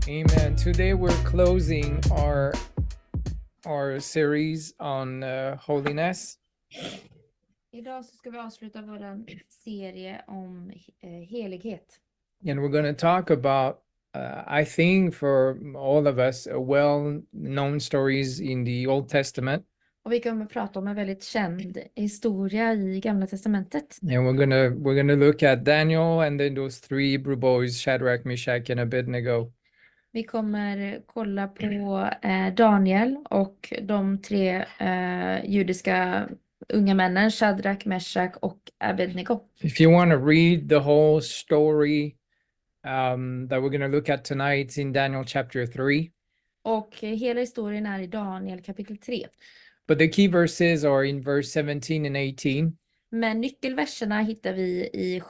Amen. Today we're closing our series on holiness. Idag så ska vi avsluta vår serie om helighet. And we're going to talk about, I think for all of us, well-known stories in the Old Testament. Och vi kommer att prata om en väldigt känd historia i Gamla testamentet. And we're gonna look at Daniel and then those three Hebrew boys, Shadrach, Meshach, and Abednego. Vi kommer kolla på Daniel och de tre judiska unga männen, Shadrach, Meshach och Abednego. If you want to read the whole story that we're going to look at tonight, it's in Daniel chapter 3. Och hela historien är i Daniel kapitel 3. But the key verses are in verse 17 and 18. Men nyckelverserna hittar vi i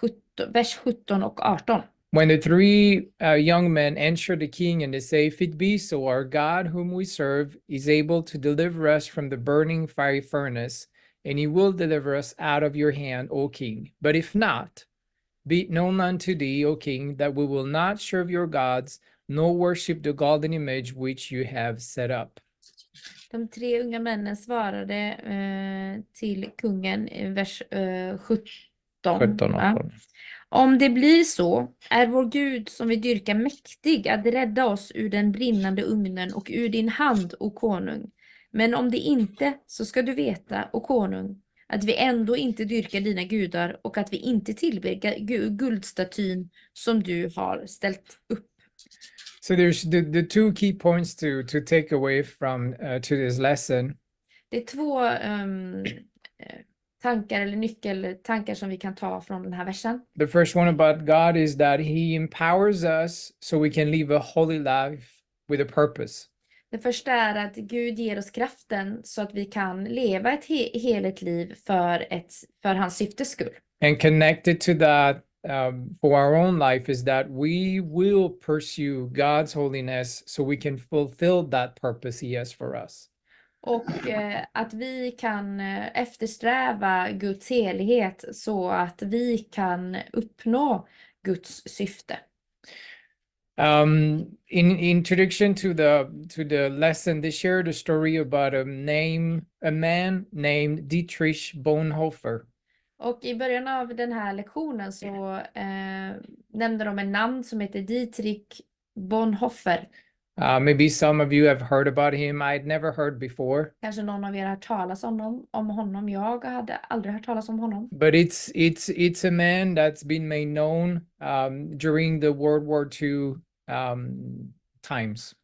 vers 17 och 18. When the three young men answered the king and they say, if it be so, our God whom we serve is able to deliver us from the burning fiery furnace, and he will deliver us out of your hand, O king. But if not, be it known unto thee, O king, that we will not serve your gods, nor worship the golden image which you have set up. De tre unga männen svarade till kungen i vers 17. Om det blir så, är vår Gud som vi dyrkar mäktig att rädda oss ur den brinnande ugnen och ur din hand, o konung. Men om det inte, så ska du veta, o konung, att vi ändå inte dyrkar dina gudar och att vi inte tillber guldstatyn som du har ställt upp. So there's the two key points to take away from to this lesson. Det är två tankar eller nyckeltankar som vi kan ta från den här versen. The first one about God is that he empowers us so we can live a holy life with a purpose. Det första är att Gud ger oss kraften så att vi kan leva ett heligt liv för hans syftes skull. And connected to that for our own life is that we will pursue God's holiness so we can fulfill that purpose he has for us. Och att vi kan eftersträva Guds helighet så att vi kan uppnå Guds syfte. In introduction to the lesson, they shared a story about a man named Dietrich Bonhoeffer. Och i början av den här lektionen så nämnde de en namn som heter Dietrich Bonhoeffer. Maybe some of you have heard about him. I'd never heard before. Kanske någon av er har hört talas om honom. Jag hade aldrig hört talas om honom. But it's a man that's been made known during the World War II times.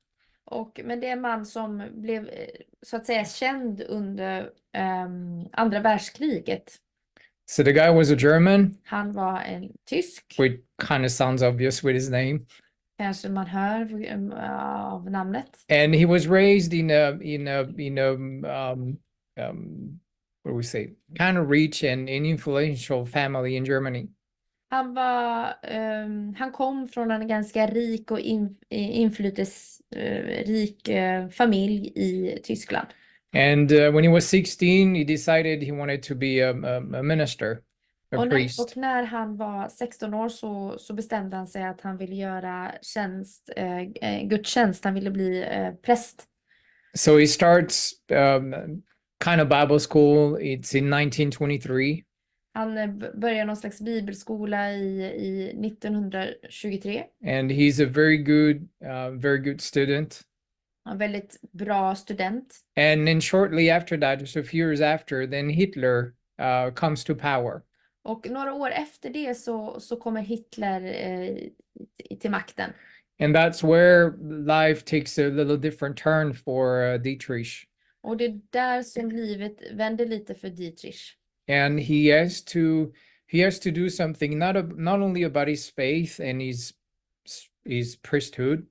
Men det är en man som blev så att säga känd under andra världskriget. So the guy was a German. Han var en tysk. Which kind of sounds obvious with his name. Kanske man hör av namnet. And he was raised in a what do we say, kind of rich and influential family in Germany. Han kom från en ganska rik och inflytelserik familj i Tyskland. And when he was 16, he decided he wanted to be a minister, a priest. Och när han var 16 år så bestämde han sig att han ville göra gudstjänst. Han ville bli präst. So he starts kind of Bible school. It's in 1923. Han börjar någon slags bibelskola i 1923. And he's a very good student. En väldigt bra student. And then shortly after that, just a few years after, then Hitler comes to power. Och några år efter det så kommer Hitler till makten. And that's where life takes a little different turn for Dietrich. Och det är där som livet vänder lite för Dietrich. And he has to do something not only about his faith and his priesthood.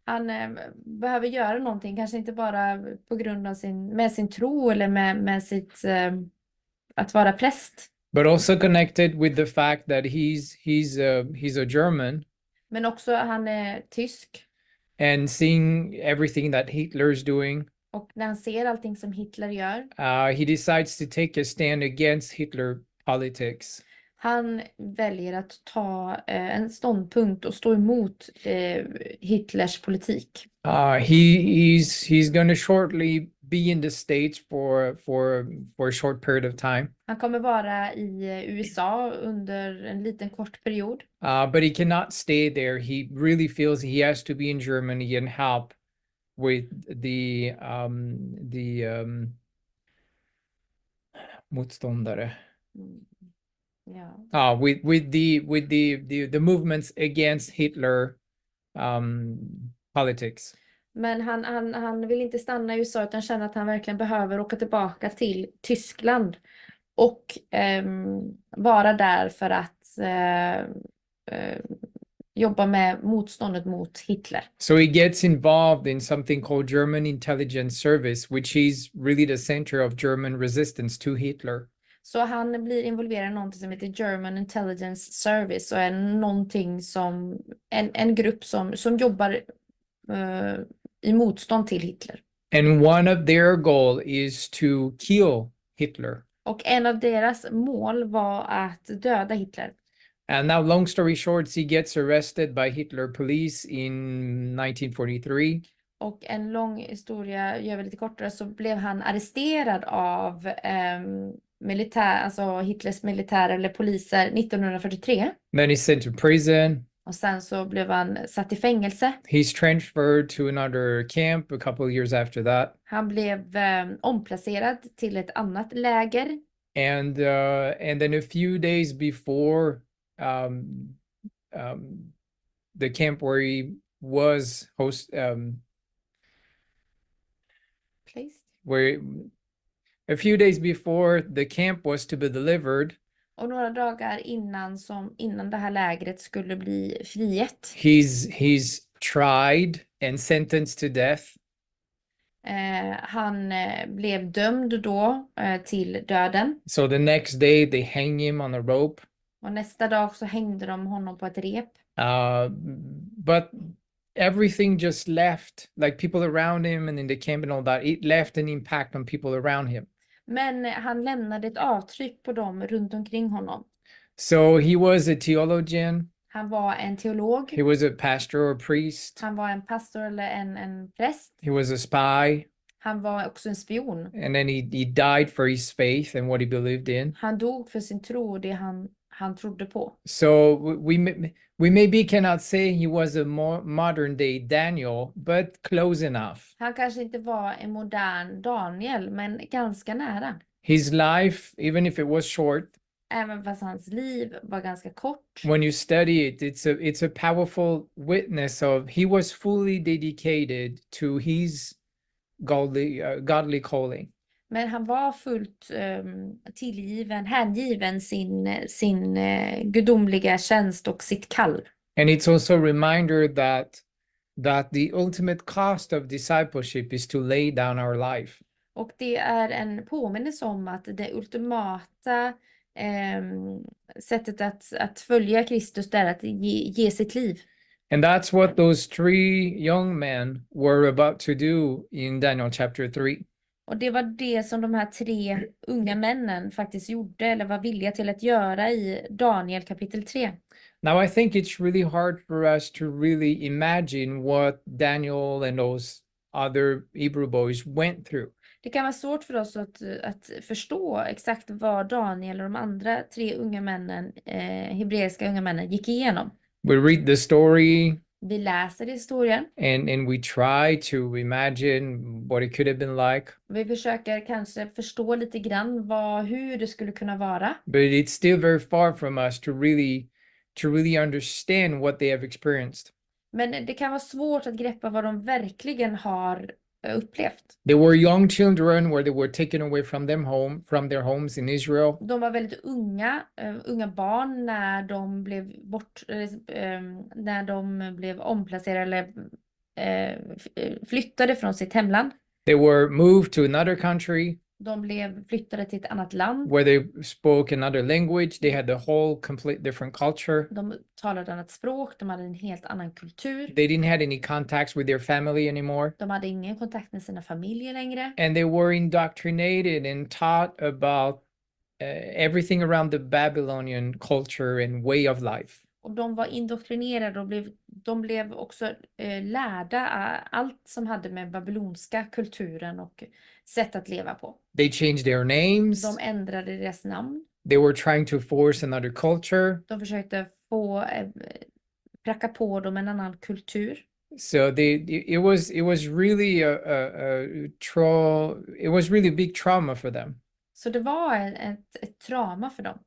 Han behöver göra någonting, kanske inte bara på grund av sin tro eller med sitt att vara präst. But also connected with the fact that he's a German. Men också han är tysk. And seeing everything that Hitler's doing. Och när han ser allting som Hitler gör. He decides to take a stand against Hitler politics. Han väljer att ta en ståndpunkt och stå emot Hitlers politik. He's going to shortly be in the States for a short period of time. Han kommer vara i USA under en liten kort period. But he cannot stay there. He really feels he has to be in Germany and help with the motståndare. Yeah. With the movements against Hitler politics. Men han vill inte stanna i USA utan känner att han verkligen behöver åka tillbaka till Tyskland och vara där för att jobba med motståndet mot Hitler. So he gets involved in something called German Intelligence Service, which is really the center of German resistance to Hitler. Så han blir involverad i någonting som heter German Intelligence Service och är någonting som en grupp som jobbar i motstånd till Hitler. And one of their goal is to kill Hitler. Och en av deras mål var att döda Hitler. And now, long story short, he gets arrested by Hitler police in 1943. Och en lång historia gör vi lite kortare, så blev han arresterad av alltså Hitlers militär eller poliser 1943. Then he's sent to prison. Och sen så blev han satt i fängelse. He's transferred to another camp a couple of years after that. Han blev omplacerad till ett annat läger. And then a few days before the camp where he was Placed. where a few days before the camp was to be delivered. Och några dagar innan det här lägret skulle bli friget. He's tried and sentenced to death. Han blev dömd då till döden. So the next day they hang him on a rope. Och nästa dag så hängde de honom på ett rep. But everything just left, like people around him and in the camp and all that, it left an impact on people around him. Men han lämnade ett avtryck på dem runt omkring honom. So he was a theologian. Han var en teolog. He was a pastor or priest. Han var en pastor eller en präst. He was a spy. Han var också en spion. And then he died for his faith and what he believed in. Han dog för sin tro och det han trodde på. So we maybe cannot say he was a more modern day Daniel, but close enough. Han kanske inte var en modern Daniel, men ganska nära. His life, even if it was short, Även fast hans liv var ganska kort. when you study it, it's a powerful witness of he was fully dedicated to his godly calling. Men han var fullt hängiven sin gudomliga tjänst och sitt kall. And it's also a reminder that the ultimate cost of discipleship is to lay down our life. Och det är en påminnelse om att det ultimata sättet att följa Kristus är att ge sitt liv. And that's what those three young men were about to do in Daniel chapter 3. Och det var det som de här 3 unga männen faktiskt gjorde eller var villiga till att göra i Daniel kapitel 3. Now I think it's really hard for us to really imagine what Daniel and those other Hebrew boys went through. Det kan vara svårt för oss att förstå exakt vad Daniel och de andra 3 unga männen, hebreiska unga männen, gick igenom. We read the story. Vi läser historien. And we try to imagine what it could have been like. Vi försöker kanske förstå lite grann hur det skulle kunna vara. But it's still very far from us to really understand what they have experienced. Men det kan vara svårt att greppa vad de verkligen har upplevt. They were young children where they were taken away from their homes in Israel. De var väldigt unga barn när de blev när de blev omplacerade eller flyttade från sitt hemland. They were moved to another country. De blev flyttade till ett annat land. Where they spoke another language. They had the whole complete different culture. De talade ett annat språk. De hade en helt annan kultur. They didn't have any contacts with their family anymore. De hade ingen kontakt med sina familjer längre. And they were indoctrinated and taught about everything around the Babylonian culture and way of life. Och de var indoktrinerade och de blev också lärda allt som hade med babylonska kulturen och sätt att leva på. They changed their names. De ändrade deras namn. They were trying to force another culture. De försökte pracka på dem en annan kultur. So it was really it was really a big trauma for them. Så det var ett trauma för dem.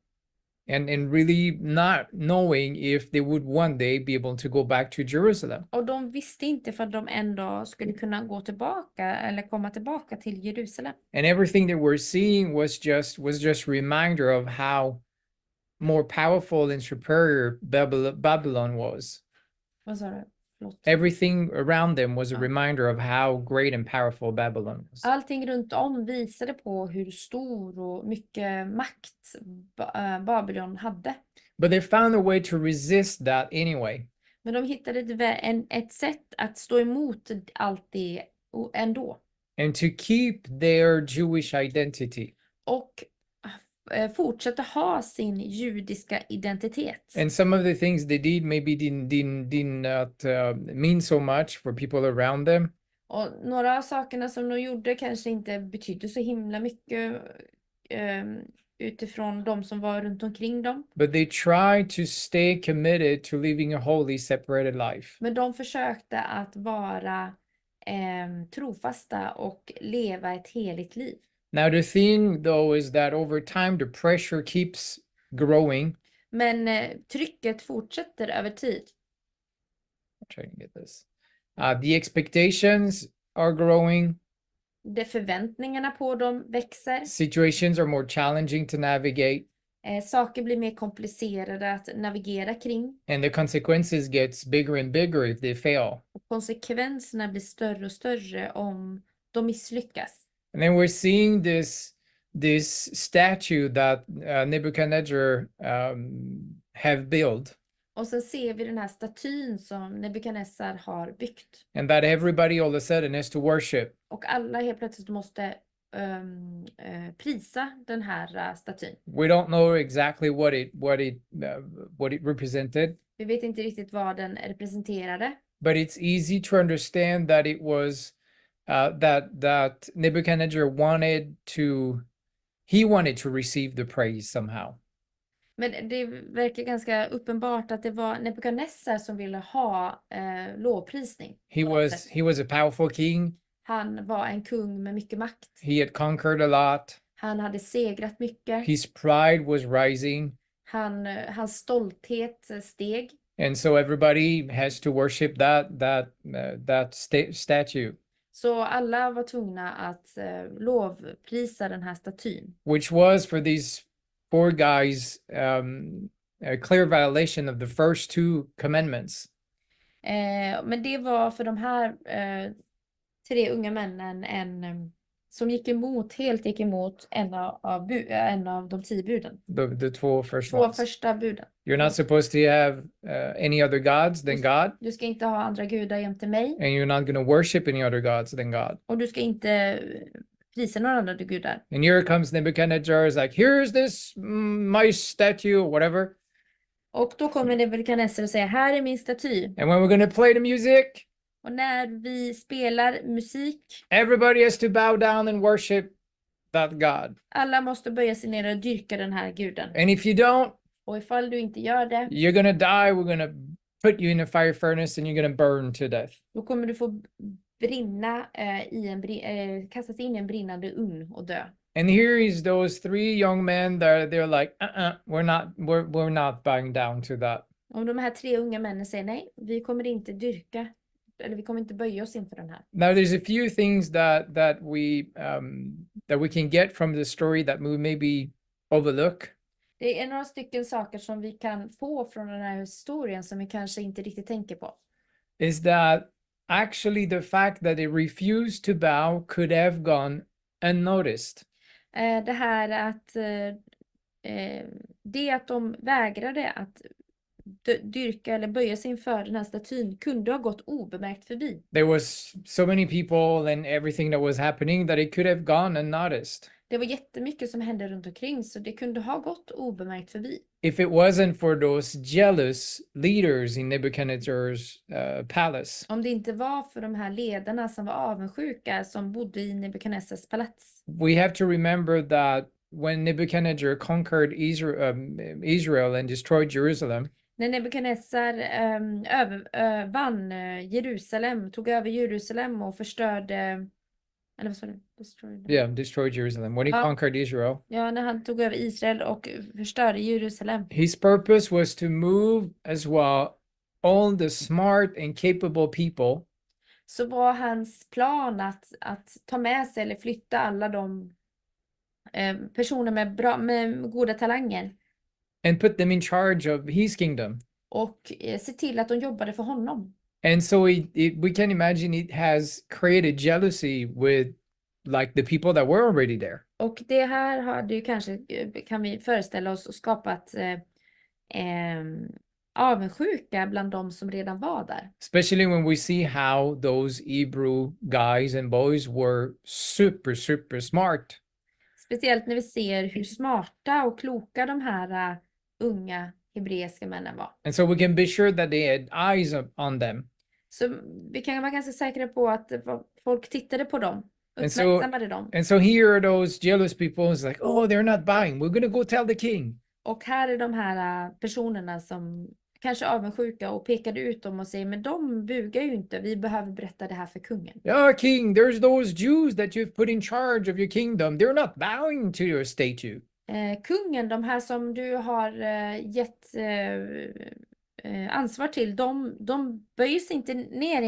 And really not knowing if they would one day be able to go back to Jerusalem. Och de visste inte för att de en dag skulle kunna gå tillbaka eller komma tillbaka till Jerusalem. And everything they were seeing was just reminder of how more powerful and superior Babylon was. Vad sa du? Förlåt. Everything around them was a reminder of how great and powerful Babylon was. Allting runt om visade på hur stor och mycket makt Babylon hade. But they found a way to resist that anyway. Men de hittade ett sätt att stå emot allt det ändå. And to keep their Jewish identity. Och fortsätta ha sin judiska identitet. And some of the things they did maybe did not mean so much for people around them. Och några av sakerna som de gjorde kanske inte betydde så himla mycket utifrån de som var runt omkring dem. But they tried to stay committed to living a holy, separated life. Men de försökte att vara trofasta och leva ett heligt liv. Now the thing though is that over time the pressure keeps growing. Men trycket fortsätter över tid. I'm trying to get this. The expectations are growing. Förväntningarna på dem växer. Situations are more challenging to navigate. Saker blir mer komplicerade att navigera kring. And the consequences gets bigger and bigger if they fail. Och konsekvenserna blir större och större om de misslyckas. And then we're seeing this statue that Nebuchadnezzar have built. Och sen ser vi den här statyn som Nebukadnessar har byggt. And that everybody all of a sudden has to worship. Och alla helt plötsligt måste prisa den här statyn. We don't know exactly what it represented. Vi vet inte riktigt vad den representerade. But it's easy to understand that it was that Nebuchadnezzar wanted to receive the praise somehow. Men det verkar ganska uppenbart att det var Nebukadnessar som ville ha lovprisning. He was a powerful king. Han var en kung med mycket makt. He had conquered a lot. Han hade segrat mycket. His pride was rising. Hans stolthet steg. And so everybody has to worship that statue. Så alla var tvungna att lovprisa den här statyn. Which was for these four guys a clear violation of the first two commandments. Men det var för de här tre unga männen som gick emot en av de 10 buden. The två första buden. You're not supposed to have any other gods than God. Du ska inte ha andra gudar jämte mig. And you're not going to worship any other gods than God. Och du ska inte prisa några andra gudar. And here comes Nebuchadnezzar is like, here's this my statue or whatever. Och då kommer Nebukadnessar och säger, här är min staty. And when we're going to play the music, och när vi spelar musik, everybody has to bow down and worship that God. Alla måste böja sig ner och dyrka den här guden. And if you don't, och ifall du inte gör det, you're going to die. We're going to put you in a fire furnace and you're going to burn to death. Då kommer du få brinna kastas in i en brinnande ugn och dö. And here is those 3 young men that they're like, we're not bowing down to that. Och de här 3 unga männen säger nej, vi kommer inte dyrka, eller vi kommer inte böja oss inför den här. Now there's a few things that we can get from the story that we maybe overlook. Det är några stycken saker som vi kan få från den här historien som vi kanske inte riktigt tänker på. Is that actually the fact that they refused to bow could have gone unnoticed. Det här att det att de vägrade att dyrka eller böja sig inför den här statyn kunde ha gått obemärkt förbi. There was so many people and everything that was happening that it could have gone unnoticed. Det var jättemycket som hände runt omkring, så det kunde ha gått obemärkt förbi. If it wasn't for those jealous leaders in Nebuchadnezzar's palace. Om det inte var för de här ledarna som var avundsjuka som bodde i Nebukadnessars palats. We have to remember that when Nebuchadnezzar conquered Israel and destroyed Jerusalem. När Nebukadnessar vann Jerusalem, tog över Jerusalem och förstörde, eller vad sa du? Destroyed Jerusalem. When he conquered Israel. Ja, när han tog över Israel och förstörde Jerusalem. His purpose was to move as well all the smart and capable people. Så var hans plan att ta med sig eller flytta alla de personer med goda talanger. And put them in charge of his kingdom. Och se till att de jobbade för honom. And so we can imagine it has created jealousy with like the people that were already there. Och det här hade ju kanske, kan vi föreställa oss, skapat avundsjuka bland de som redan var där. Especially when we see how those Hebrew guys and boys were super smart. Speciellt när vi ser hur smarta och kloka de här unga hebreiska männen var. And so we can be sure that they had eyes on them. Så vi kan vara ganska säkra på att folk tittade på dem, uppmärksammade dem. And so here are those jealous people who's like, oh, they're not buying. We're going to go tell the king. Och här är de här personerna som kanske avundsjuka och pekade ut dem och säger, men de bugar ju inte. Vi behöver berätta det här för kungen. Yeah, king, there's those Jews that you've put in charge of your kingdom. They're not bowing to your statue. Kungen, de här som du har gett ansvar till, de böjer sig inte ner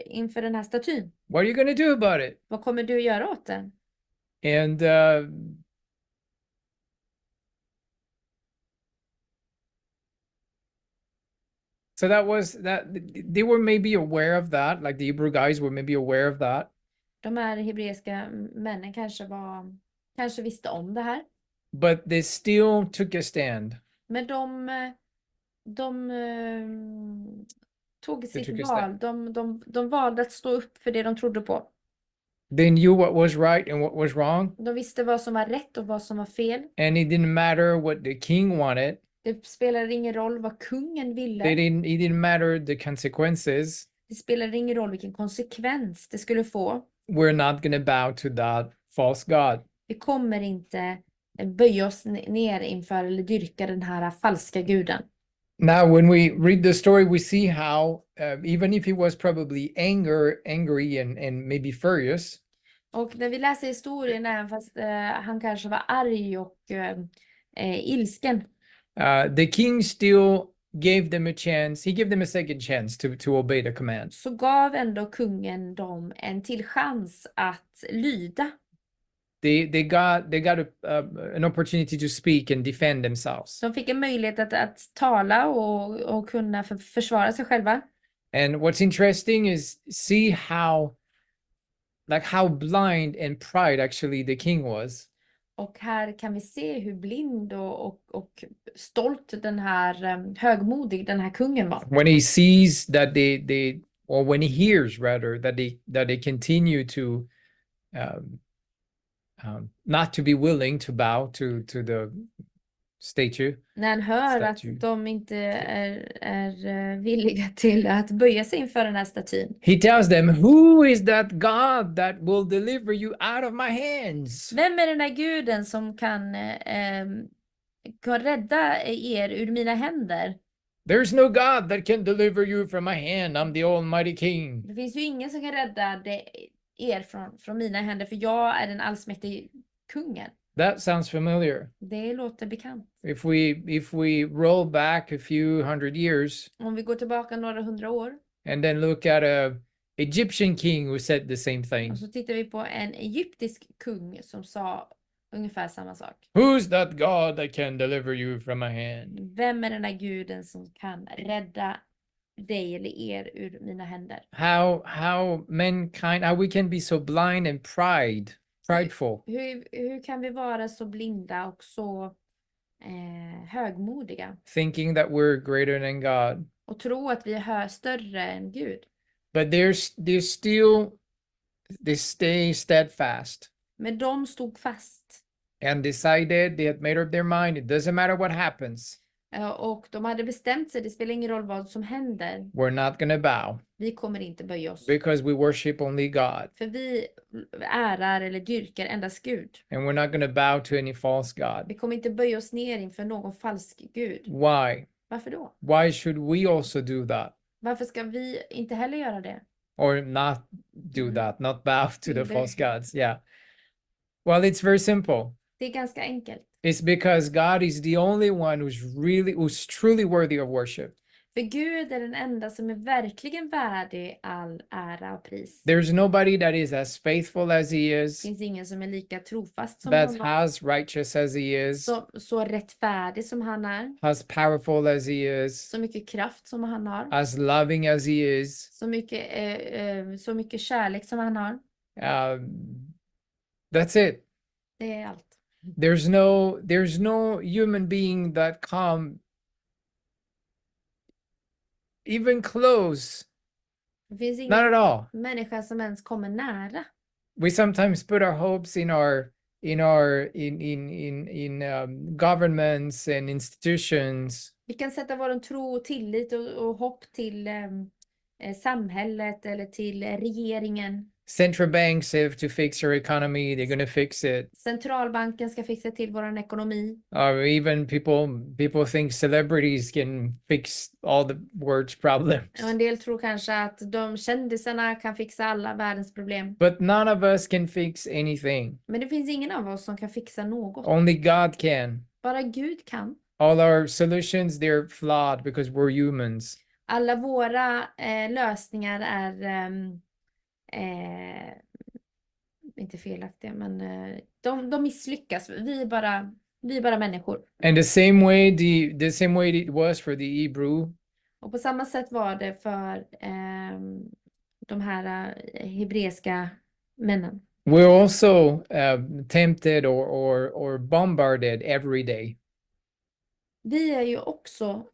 inför den här statyn. What are you going to do about it? Vad kommer du att göra åt det? And so that they were maybe aware of that, like the Hebrew guys were maybe aware of that. De här hebreiska männen kanske visste om det här. But they still took a stand. Men de tog sitt val. De valde att stå upp för det de trodde på. They knew what was right and what was wrong. De visste vad som var rätt och vad som var fel. And it didn't matter what the king wanted. Det spelade ingen roll vad kungen ville. It didn't matter the consequences. Det spelade ingen roll vilken konsekvens det skulle få. We're not going to bow to that false god. Vi kommer inte böja oss ner inför eller dyrka den här falska guden. Now, when we read the story, we see how even if he was probably angry and maybe furious. Och när vi läser historien, även fast han kanske var arg och ilsken. The king still gave them a chance. He gave them a second chance to obey the command. Så gav ändå kungen dem en till chans att lyda. They got an opportunity to speak and defend themselves. De fick en möjlighet att tala och kunna försvara sig själva. And what's interesting is see how blind and pride actually the king was. Och här kan vi se hur blind och stolt den här högmodig den här kungen var. When he sees that or when he hears rather that they continue to not to be willing to bow to the statue. När han hör att de inte är villiga till att böja sig inför den här statyn. He tells them, who is that God that will deliver you out of my hands? Vem är den här guden som kan rädda er ur mina händer? There's no God that can deliver you from my hand. I'm the almighty king. Det finns ju ingen som kan rädda er från mina händer, för jag är den allsmäktige kungen. That sounds familiar. Det låter bekant. If we roll back a few hundred years. Om vi går tillbaka några hundra år. And then look at a Egyptian king who said the same thing. Och så tittar vi på en egyptisk kung som sa ungefär samma sak. Who's that God that can deliver you from my hand? Vem är den där guden som kan rädda dig eller er ur mina händer? How mankind, how we can be so blind and prideful. Hur kan vi vara så blinda och så högmodiga? Thinking that we're greater than God. Och tro att vi är större än Gud. But they stay steadfast. Men de stod fast. And decided, they had made up their mind, it doesn't matter what happens. Och de hade bestämt sig, det spelar ingen roll vad som händer. We're not going to bow. Vi kommer inte böja oss. Because we worship only God. För vi ärar eller dyrkar endast Gud. And we're not going to bow to any false God. Vi kommer inte böja oss ner inför någon falsk Gud. Why? Varför då? Why should we also do that? Varför ska vi inte heller göra det? Or not do that, not bow to the false gods. Yeah. Well, it's very simple. Det är ganska enkelt. It's because God is the only one who's truly worthy of worship. För Gud är den enda som är verkligen värdig all ära och pris. There's nobody that is as faithful as he Det is, finns ingen som är lika trofast som that honom. as righteous as he is, Så rättfärdig som han är. as powerful as he is, Så mycket kraft som han har. as loving as he is. Så mycket kärlek som han har. That's it. Det är allt. There's no human being that come even close. Det finns Not ingen at all. människa som ens kommer nära. We sometimes put our hopes in governments and institutions. Vi kan sätta vår tro och tillit och hopp till samhället eller till regeringen. Central banks have to fix our economy. They're going to fix it. Centralbanken ska fixa till vår ekonomi. Or even people think celebrities can fix all the world's problems. Och en del tror kanske att de kändisarna kan fixa alla världens problem. But none of us can fix anything. Men det finns ingen av oss som kan fixa något. Only God can. Bara Gud kan. All our solutions, they're flawed because we're humans. Alla våra lösningar är inte felaktiga, men de misslyckas. Vi är bara människor. And the same way it was for the Hebrew. Och på samma sätt var det för de här hebreiska männen. We're also tempted or bombarded every day. Vi är ju också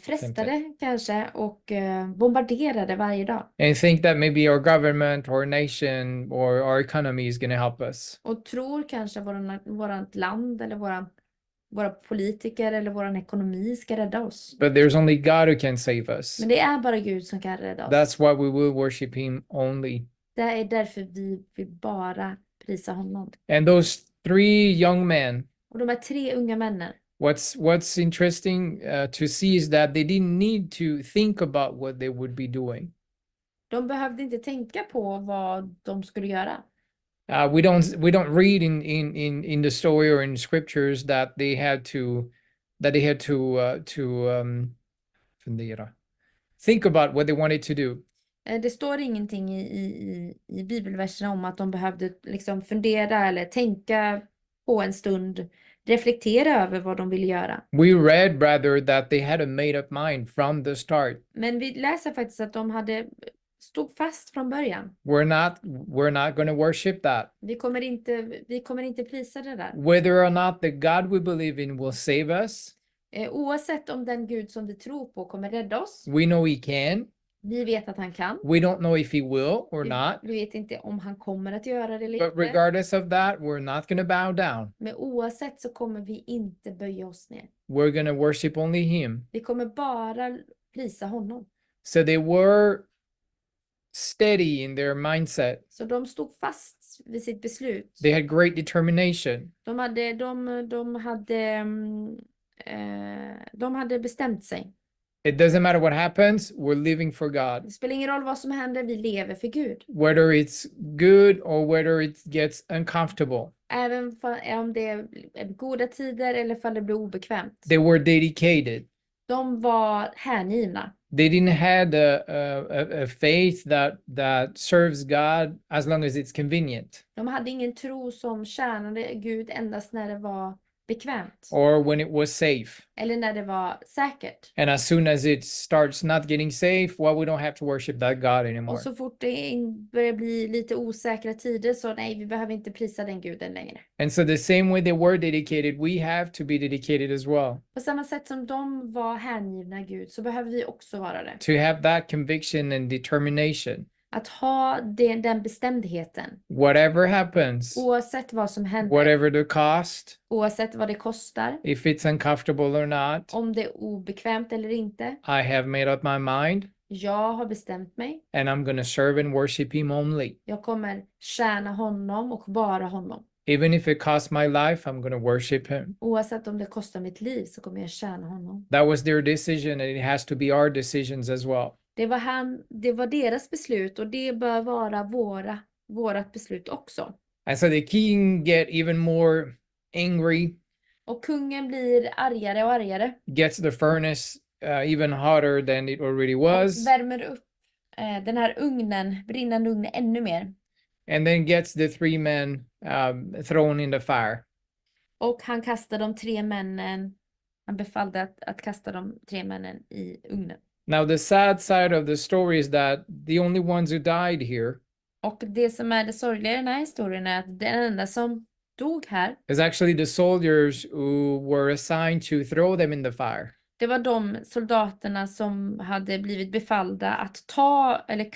frestade kanske och bombarderade varje dag. And think that maybe our government or nation or our economy is going to help us. Och tror kanske vårt land eller våra politiker eller vår ekonomi ska rädda oss. But there's only God who can save us. Men det är bara Gud som kan rädda oss. That's why we will worship him only. Det är därför vi vill bara prisa honom. And those 3 young men, Och de här 3 unga männen. what's interesting to see is that they didn't need to think about what they would be doing. De behövde inte tänka på vad de skulle göra. We don't read in the story or in scriptures that they had to fundera. Think about what they wanted to do. Det står ingenting i bibelverserna om att de behövde liksom fundera eller tänka på en stund, reflektera över vad de ville göra. We read rather that they had a made up mind from the start. Men vi läser faktiskt att de stod fast från början. We're not going to worship that. Vi kommer inte prisa det där. Whether or not the God we believe in will save us. Oavsett om den Gud som vi tror på kommer rädda oss. We know he can. Vi vet att han kan. We don't know if he will or not. Vi vet inte om han kommer att göra det eller But inte. regardless of that, we're not going to bow down. Men oavsett så kommer vi inte böja oss ner. We're going to worship only him. Vi kommer bara prisa honom. So they were steady in their mindset. Så de stod fast vid sitt beslut. They had great determination. De hade bestämt sig. It doesn't matter what happens, we're living for God. Det spelar ingen roll vad som händer, vi lever för Gud. Whether it's good or whether it gets uncomfortable. Även om det är goda tider eller om det blir obekvämt. They were dedicated. De var hängivna. They didn't have a faith that serves God as long as it's convenient. De hade ingen tro som tjänade Gud endast när det var bekvämt. Or when it was safe. Eller när det var säkert. And as soon as it starts not getting safe, well, we don't have to worship that God anymore. Och så fort det börjar bli lite osäkra tider så nej, vi behöver inte prisa den guden längre. And so the same way they were dedicated, we have to be dedicated as well. På samma sätt som de var hängivna Gud så behöver vi också vara det. To have that conviction and determination. Att ha den bestämdheten. Whatever happens, Oavsett vad som händer. whatever the cost, Oavsett vad det kostar. if it's uncomfortable or not, Om det är obekvämt eller inte. I have made up my mind. Jag har bestämt mig. And I'm going to serve and worship him only. Jag kommer tjäna honom och bara honom. Even if it costs my life, I'm going to worship him. Oavsett om det kostar mitt liv så kommer jag tjäna honom. That was their decision, and it has to be our decisions as well. Det var deras beslut och det bör vara vårat beslut också. And so the king get even more angry. Och kungen blir argare och argare. Gets the furnace even hotter than it already was. Och värmer upp den här brinnande ugnen ännu mer. And then gets the 3 men thrown in the fire. Och han kastar de 3 männen. Han befallde att kasta de 3 männen i ugnen. Now the sad side of the story is that the only ones who died here. Och det som är det sorgliga i den här historien är att den enda som dog här is actually the soldiers who were assigned to throw them in the fire. Det var de soldaterna som hade blivit befallda att ta eller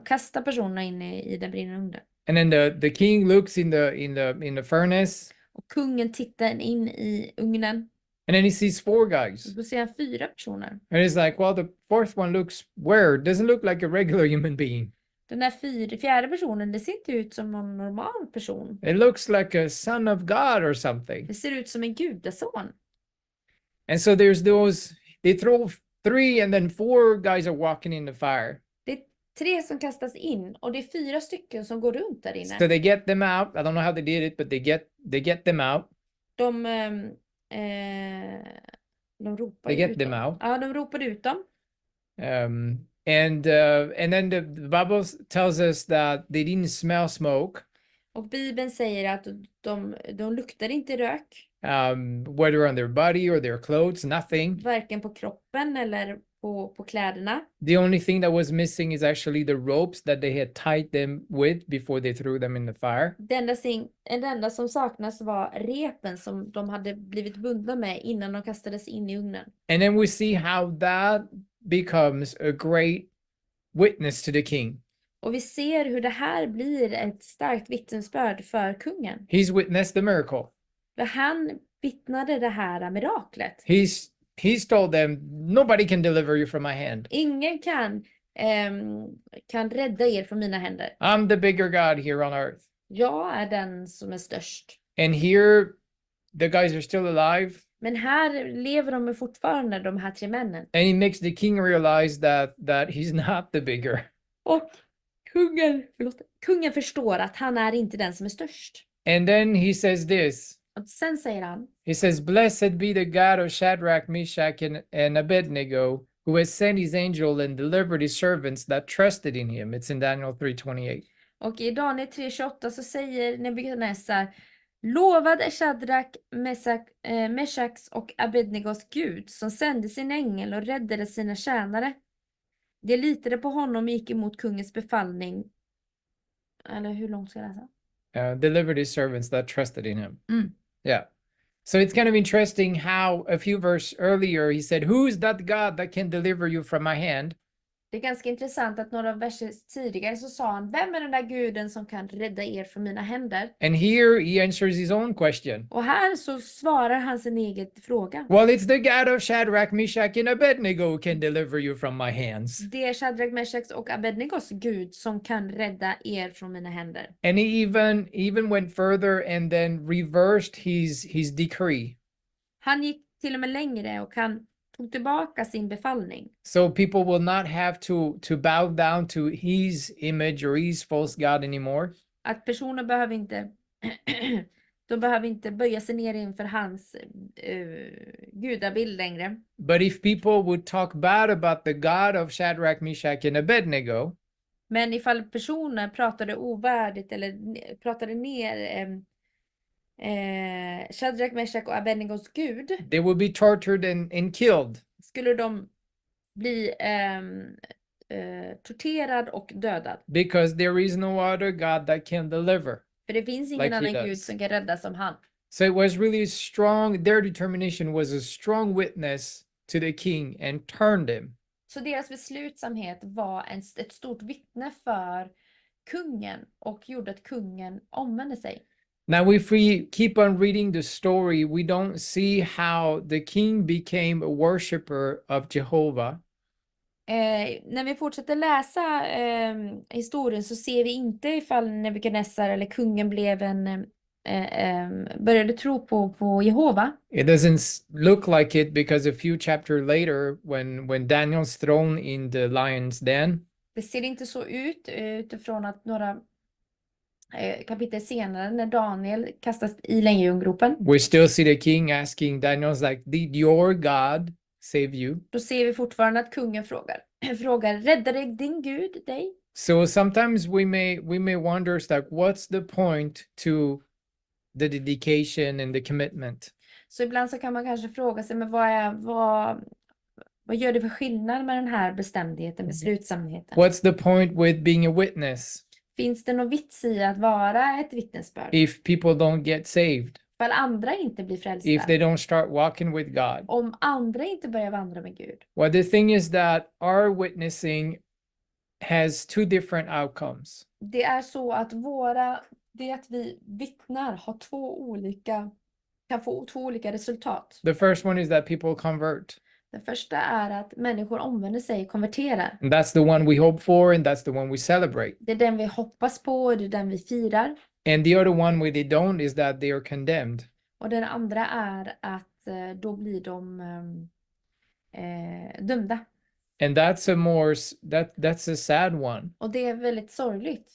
kasta personerna in i den brinnande ugnen. And then the king looks in the furnace. Och kungen tittar in i ugnen. And then he sees 4 guys. Och då ser han 4 personer. And he's like, well, the 4th one looks weird. Doesn't look like a regular human being. Den där 4:e personen, det ser inte ut som någon normal person. It looks like a son of God or something. Det ser ut som en gudason. And so there's they throw 3 and then 4 guys are walking in the fire. Det är 3 som kastas in och det är 4 stycken som går runt där inne. So they get them out. I don't know how they did it, but they get them out. De ropar They get ut them dem. out. Ja, de ropade ut dem. And then the Bible tells us that they didn't smell smoke. Och Bibeln säger att de luktar inte rök. Whether on their body or their clothes, nothing. Varken på kroppen eller på kläderna. The only thing that was missing is actually the ropes that they had tied them with before they threw them in the fire. Det enda som saknas var repen som de hade blivit bundna med innan de kastades in i ugnen. And then we see how that becomes a great witness to the king. Och vi ser hur det här blir ett starkt vittnesbörd för kungen. He's witnessed the miracle. För han vittnade det här miraklet. He's told them, nobody can deliver you from my hand. Ingen kan rädda er från mina händer. I'm the bigger God here on earth. Jag är den som är störst. And here, the guys are still alive. Men här lever de fortfarande, de här 3 männen. And he makes the king realize that he's not the bigger. Och kungen förstår att han är inte den som är störst. And then he says this. Och sen säger han. He says, blessed be the God of Shadrach, Meshach, and Abednego, who has sent his angel and delivered his servants that trusted in him. It's in Daniel 3:28. Och i Daniel 3:28 så säger Nebukadnessar, lovad är Shadrach, Meshachs och Abednegos Gud som sände sin ängel och räddade sina tjänare. De litade på honom och gick emot kungens befallning. Eller hur långt ska jag läsa? Delivered his servants that trusted in him. Mm. Yeah. So it's kind of interesting how a few verses earlier he said, who's that God that can deliver you from my hand? Det är ganska intressant att några verser tidigare så sa han, vem är den där guden som kan rädda er från mina händer? And here he answers his own question. Och här så svarar han sin egen fråga. Well, it's the God of Shadrach, Meshach, and Abednego who can deliver you from my hands. Det är Shadrach, Meshach och Abednegos Gud som kan rädda er från mina händer. And he even went further and then reversed his decree. Han gick till och med längre och han tog tillbaka sin befallning. So people will not have to bow down to his image or his false God anymore. Att personer behöver inte böja sig ner inför hans gudabild längre. But if people would talk bad about the God of Shadrach, Meshach, and Abednego, men ifall personer pratade ovärdigt eller pratade ner Shadrach, Meshach och Abednegos Gud, they will be tortured and killed. Skulle de bli torterad och dödad. Because there is no other God that can deliver. För det finns ingen annan Gud som kan rädda som han. So it was really strong. Their determination was a strong witness to the king and turned him. Så deras beslutsamhet var ett stort vittne för kungen och gjorde att kungen omvände sig. Now, if we keep on reading the story, we don't see how the king became a worshiper of Jehovah. När vi fortsätter läsa historien så ser vi inte ifall Nebukadnessar eller kungen blev började tro på Jehova. It doesn't look like it because a few chapters later, when Daniel's thrown in the lion's den, Det ser inte så ut utifrån att några kapitel senare när Daniel kastas i lejongropen. we still see the king asking Daniel's like, did your God save you? Då ser vi fortfarande att kungen frågar, räddade din Gud dig? So sometimes we may wonder like, what's the point to the dedication and the commitment? Så ibland så kan man kanske fråga sig, men vad gör det för skillnad med den här bestämdheten, beslutsamheten? What's the point with being a witness Finns det någon vits i att vara ett vittnesbörd? if people don't get saved? För andra inte blir If frälsta. they don't start walking with God? Om andra inte börjar vandra med Gud. Well, the thing is that our witnessing has two different outcomes. Det är så att det att vi vittnar har kan få två olika resultat. The first one is that people convert. Det första är att människor omvänder sig, konverterar. And that's the one we hope for, and that's the one we celebrate. Det är den vi hoppas på och det är den vi firar. And the other one where they don't is that they are condemned. Och den andra är att då blir de dömda. And that's a sad one. Och det är väldigt sorgligt.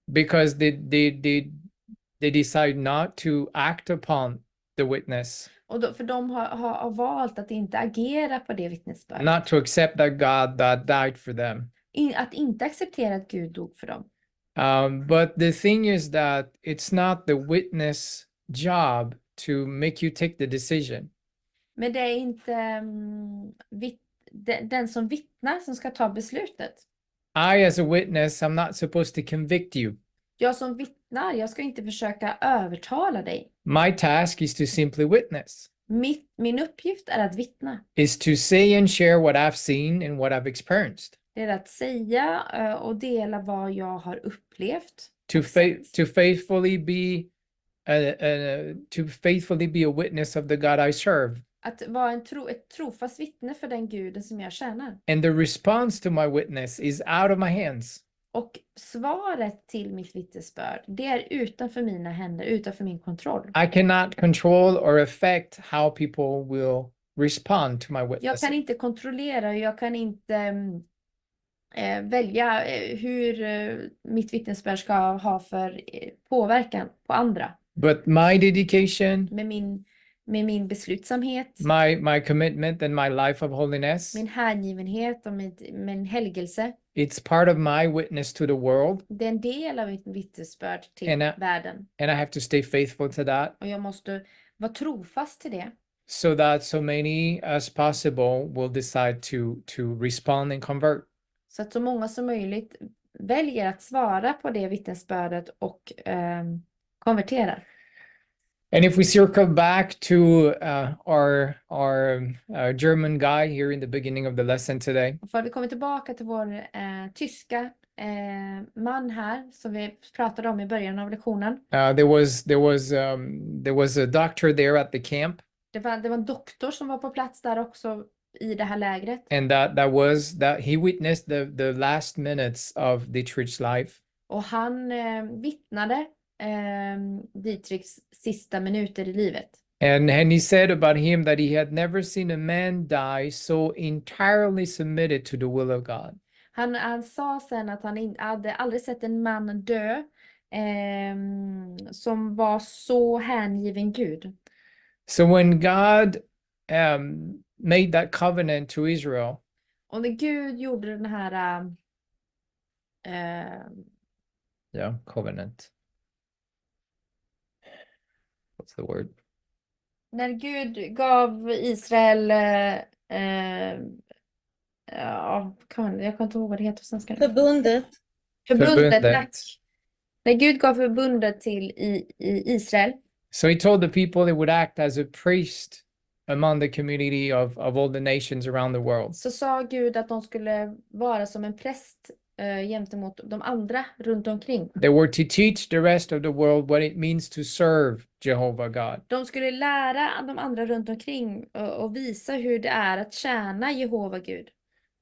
Because they decide not to act upon the witness. Och för de har valt att inte agera på det vittnesbördet. Not to accept that God that died for them. Att inte acceptera att Gud dog för dem. But the thing is that it's not the witness job to make you take the decision. Men det är inte den som vittnar som ska ta beslutet. I as a witness, I'm not supposed to convict you. Jag som vittnar, jag ska inte försöka övertala dig. My task is to simply witness. Min uppgift är att vittna. Is to say and share what I've seen and what I've experienced. Det är att säga och dela vad jag har upplevt. To faithfully be a witness of the God I serve. Att vara ett trofast vittne för den guden som jag tjänar. And the response to my witness is out of my hands. Och svaret till mitt vittnesbörd, det är utanför mina händer, utanför min kontroll. I cannot control or affect how people will respond to my witness. Jag kan inte kontrollera och jag kan inte välja hur mitt vittnesbörd ska ha för påverkan på andra. But my dedication, med min beslutsamhet, my commitment and my life of holiness, min hängivenhet och min helgelse, it's part of my witness to the world. det är en del av mitt vittnesbörd till världen. And I have to stay faithful to that. Och jag måste vara trofast till det. So that so many as possible will decide to respond and convert. Så att så många som möjligt väljer att svara på det vittnesbördet och konverterar. And if we circle back to our German guy here in the beginning of the lesson today. För vi kommer tillbaka till vår tyska man här som vi pratade om i början av lektionen. There was a doctor there at the camp. Det var en doktor som var på plats där också i det här lägret. And that he witnessed the last minutes of Dietrich's life. Och han vittnade Dietrichs sista minuter i livet. And he said about him that he had never seen a man die so entirely submitted to the will of God. Han sa sen att han hade aldrig sett en man dö som var så hängiven Gud. So when God made that covenant to Israel. Och när Gud gjorde den här covenant. What's the word? När Gud gav Israel jag kan inte ihåg vad det heter på svenska. Förbundet, tack. När Gud gav förbundet till i Israel. So he told the people they would act as a priest among the community of all the nations around the world. Så sa Gud att de skulle vara som en präst gentemot de andra runt omkring. They were to teach the rest of the world what it means to serve Jehovah God. De skulle lära de andra runt omkring och visa hur det är att tjäna Jehova Gud.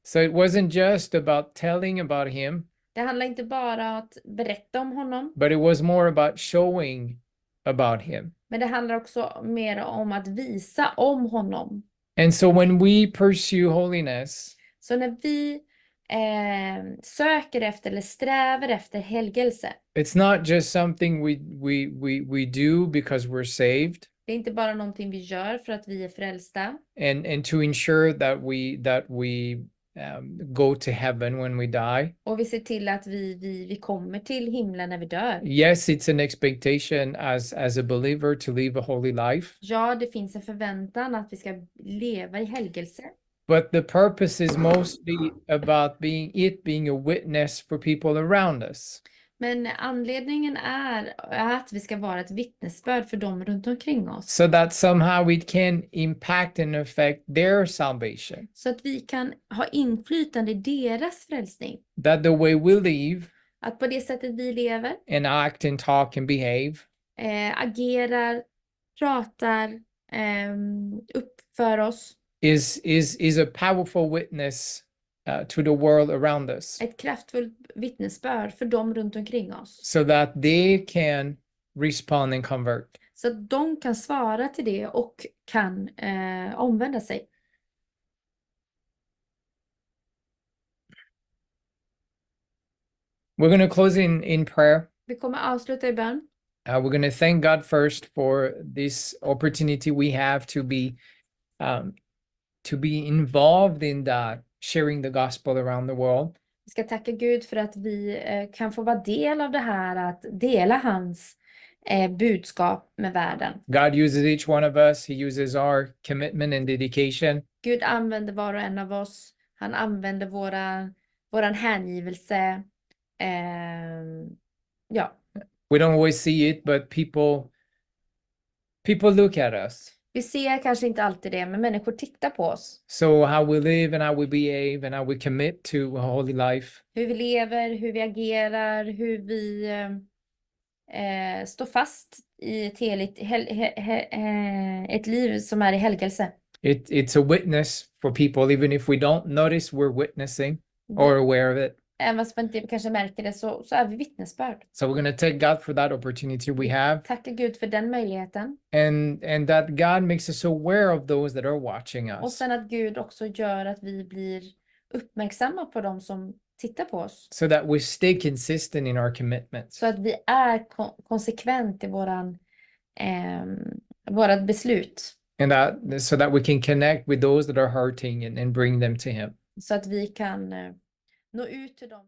So it wasn't just about telling about him, Det handlar inte bara om att berätta om honom, but it was more about showing about him. men det handlar också mer om att visa om honom. And so when we pursue holiness, Så när vi söker efter eller strävar efter helgelse, it's not just something we do because we're saved det är inte bara någonting vi gör för att vi är frälsta and to ensure that we go to heaven when we die. och vi ser till att vi kommer till himlen när vi dör. Yes, it's an expectation as a believer to live a holy life, Ja, det finns en förväntan att vi ska leva i helgelse. but the purpose is mostly about being a witness for people around us. Men anledningen är att vi ska vara ett vittnesbörd för dem runt omkring oss. So that somehow it can impact and affect their salvation. Så att vi kan ha inflytande i deras frälsning. That the way we live Att på det sättet vi lever, and act and talk and behave agerar, pratar, uppför oss. is a powerful witness to the world around us, Ett kraftfullt vittnesbörd för dem runt omkring oss. so that they can respond and convert. Så att de kan svara till det och kan omvända sig. We're going to close in prayer. Vi kommer avsluta i bön. We're going to thank God first for this opportunity we have to be involved in that, sharing the gospel around the world. Vi ska tacka Gud för att vi kan få vara del av det här, att dela hans budskap med världen. God uses each one of us. He uses our commitment and dedication. Gud använder var och en av oss. Han använder våran hängivelse. Ja, We don't always see it, but people look at us. vi ser kanske inte alltid det, men människor tittar på oss. So how we live and how we behave and how we commit to a holy life. Hur vi lever, hur vi agerar, hur vi står fast i ett heligt, ett liv som är i helgelse. It's a witness for people, even if we don't notice we're witnessing or aware of it. Även fast man inte kanske märker det, så är vi vittnesbörd. So we're going to thank God for that opportunity we have, Tacka Gud för den möjligheten. and that God makes us aware of those that are watching Och us, sen att Gud också gör att vi blir uppmärksamma på dem som tittar på oss. so that we stay consistent in our commitments. Så att vi är konsekvent i vårat beslut. And so that we can connect with those that are hurting and bring them to Him. Så att vi kan nå ut till dem.